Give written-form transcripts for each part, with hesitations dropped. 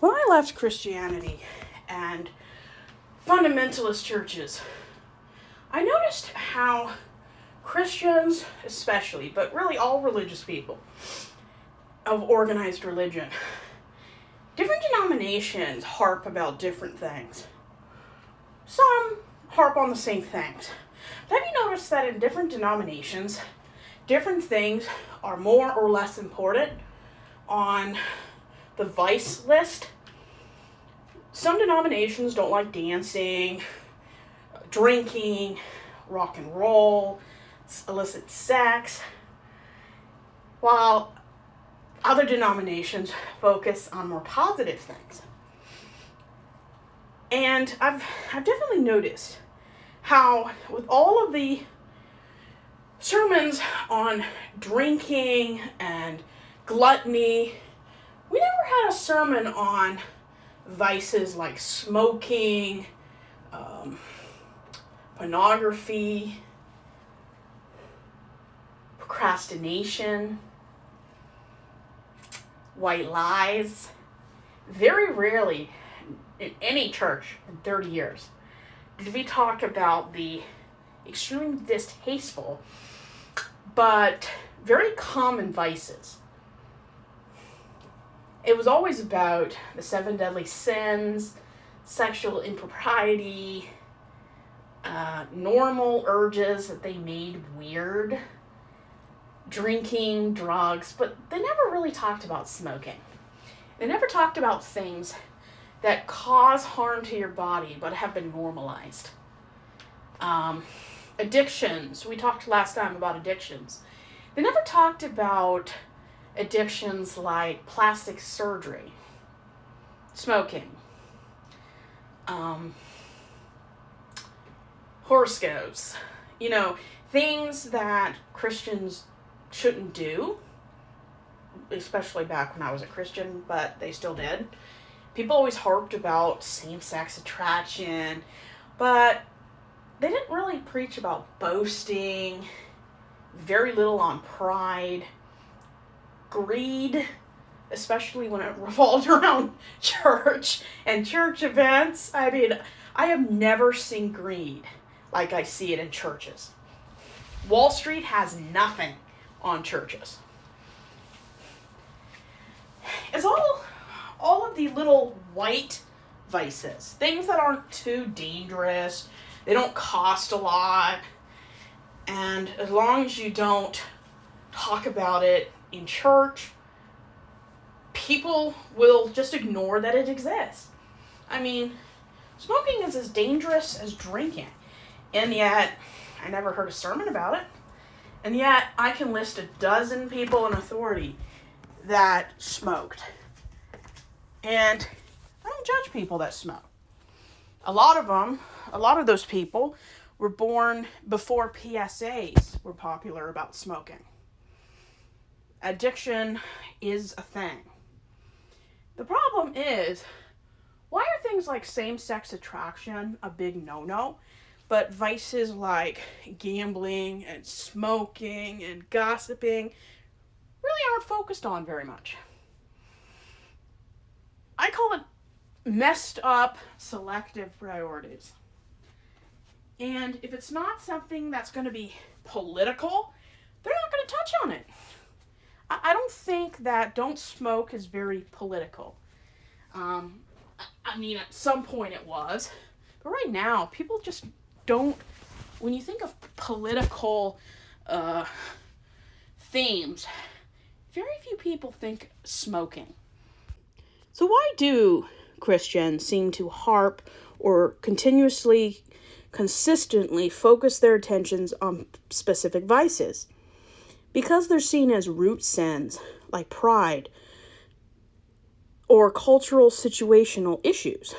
When I left Christianity and fundamentalist churches, I noticed how Christians, especially, but really all religious people of organized religion, different denominations harp about different things. Some harp on the same things. But have you noticed that in different denominations, different things are more or less important on the vice list? Some denominations don't like dancing, drinking, rock and roll, illicit sex, while other denominations focus on more positive things. And I've definitely noticed how with all of the sermons on drinking and gluttony, we never had a sermon on vices like smoking, pornography, procrastination, white lies. Very rarely in any church in 30 years did we talk about the extremely distasteful but very common vices. It was always about the 7 deadly sins, sexual impropriety, normal urges that they made weird, drinking, drugs, but they never really talked about smoking. They never talked about things that cause harm to your body but have been normalized. Addictions. We talked last time about addictions. They never talked about addictions like plastic surgery, smoking, horoscopes, things that Christians shouldn't do, especially back when I was a Christian, but they still did. People always harped about same-sex attraction, but they didn't really preach about boasting, very little on pride, greed, especially when it revolved around church and church events. I mean, I have never seen greed like I see it in churches. Wall Street has nothing on churches. It's all of the little white vices, things that aren't too dangerous, they don't cost a lot, and as long as you don't talk about it in church, people will just ignore that it exists. I mean, smoking is as dangerous as drinking, and yet I never heard a sermon about it, and yet I can list 12 people in authority that smoked. And I don't judge people that smoke. A lot of those people were born before PSAs were popular about smoking. Addiction is a thing. The problem is, why are things like same-sex attraction a big no-no, but vices like gambling and smoking and gossiping really aren't focused on very much? I call it messed up selective priorities. And if it's not something that's going to be political, they're not going to touch on it. I don't think that don't smoke is very political. I mean, at some point it was. But right now, people just don't... When you think of political themes, very few people think smoking. So why do Christians seem to harp or consistently focus their attentions on specific vices? Because they're seen as root sins, like pride, or cultural situational issues,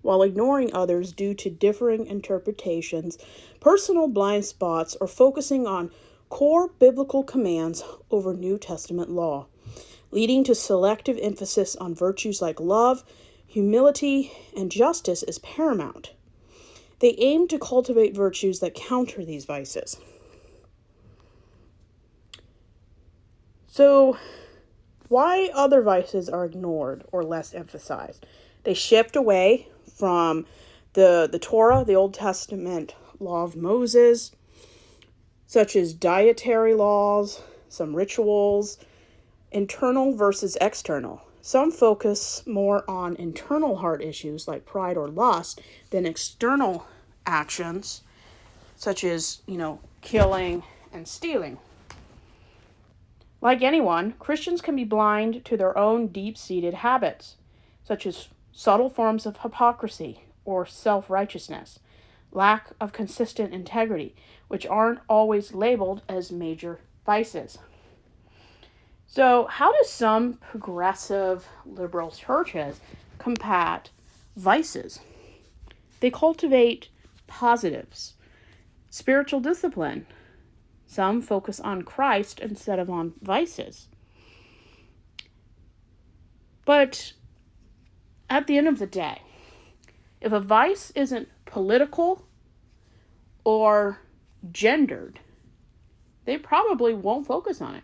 while ignoring others due to differing interpretations, personal blind spots, or focusing on core biblical commands over New Testament law, leading to selective emphasis on virtues like love, humility, and justice is paramount. They aim to cultivate virtues that counter these vices. So, why other vices are ignored or less emphasized. They shift away from the Torah, the Old Testament law of Moses, such as dietary laws, some rituals, internal versus external. Some focus more on internal heart issues like pride or lust than external actions, such as, killing and stealing. Like anyone, Christians can be blind to their own deep-seated habits, such as subtle forms of hypocrisy or self-righteousness, lack of consistent integrity, which aren't always labeled as major vices. So, how do some progressive liberal churches combat vices? They cultivate positives, spiritual discipline. Some focus on Christ instead of on vices. But at the end of the day, if a vice isn't political or gendered, they probably won't focus on it.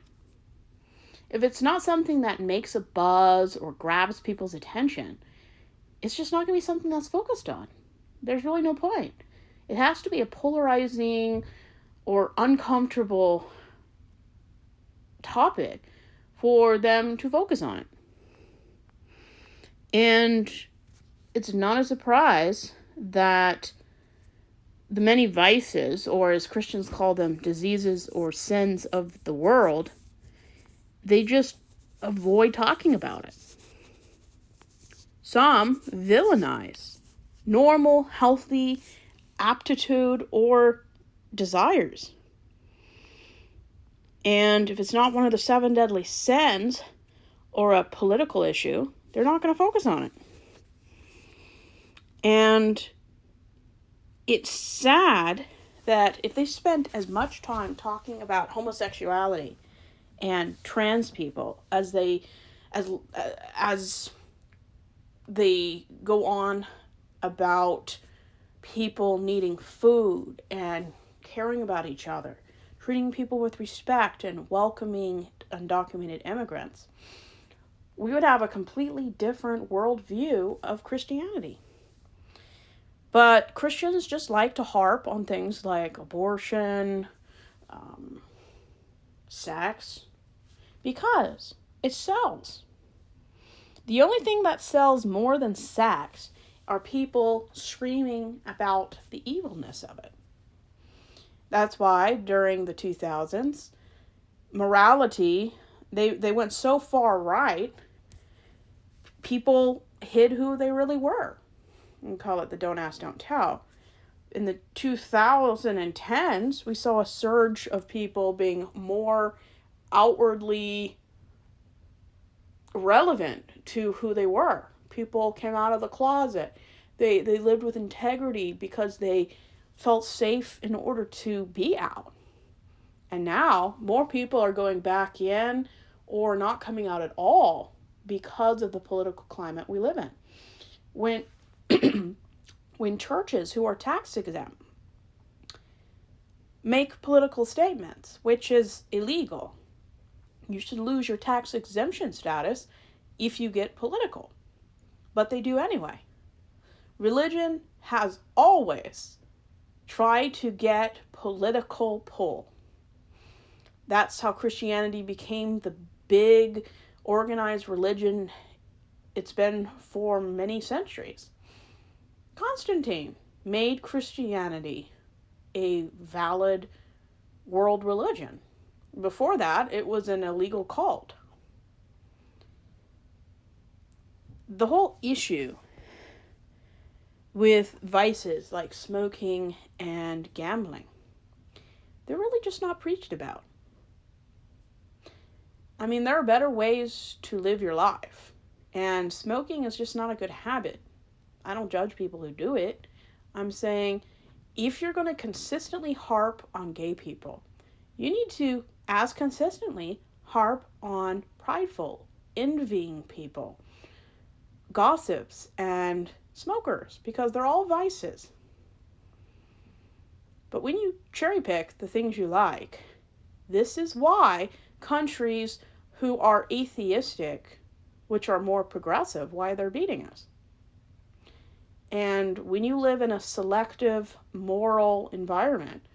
If it's not something that makes a buzz or grabs people's attention, it's just not going to be something that's focused on. There's really no point. It has to be a polarizing or uncomfortable topic for them to focus on it. And it's not a surprise that the many vices, or as Christians call them, diseases or sins of the world, they just avoid talking about it. Some villainize normal, healthy aptitude or desires. And if it's not one of the 7 deadly sins or a political issue, they're not going to focus on it. And it's sad that if they spent as much time talking about homosexuality and trans people as they go on about people needing food and caring about each other, treating people with respect and welcoming undocumented immigrants, we would have a completely different worldview of Christianity. But Christians just like to harp on things like abortion, sex, because it sells. The only thing that sells more than sex are people screaming about the evilness of it. That's why during the 2000s, morality, they went so far right, people hid who they really were. We call it the don't ask, don't tell. In the 2010s, we saw a surge of people being more outwardly relevant to who they were. People came out of the closet. They lived with integrity because they felt safe in order to be out. And now, more people are going back in or not coming out at all because of the political climate we live in. When churches who are tax exempt make political statements, which is illegal, you should lose your tax exemption status if you get political. But they do anyway. Religion has always tried to get political pull. That's how Christianity became the big organized religion it's been for many centuries. Constantine made Christianity a valid world religion. Before that, it was an illegal cult. The whole issue with vices like smoking and gambling, they're really just not preached about. I mean, there are better ways to live your life, and smoking is just not a good habit. I don't judge people who do it. I'm saying if you're going to consistently harp on gay people, you need to, as consistently, harp on prideful, envying people, gossips, and smokers, because they're all vices. But when you cherry pick the things you like, this is why countries who are atheistic, which are more progressive, why they're beating us. And when you live in a selective moral environment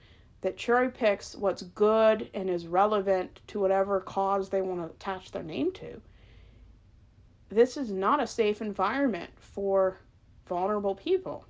that cherry picks what's good and is relevant to whatever cause they want to attach their name to, this is not a safe environment for vulnerable people.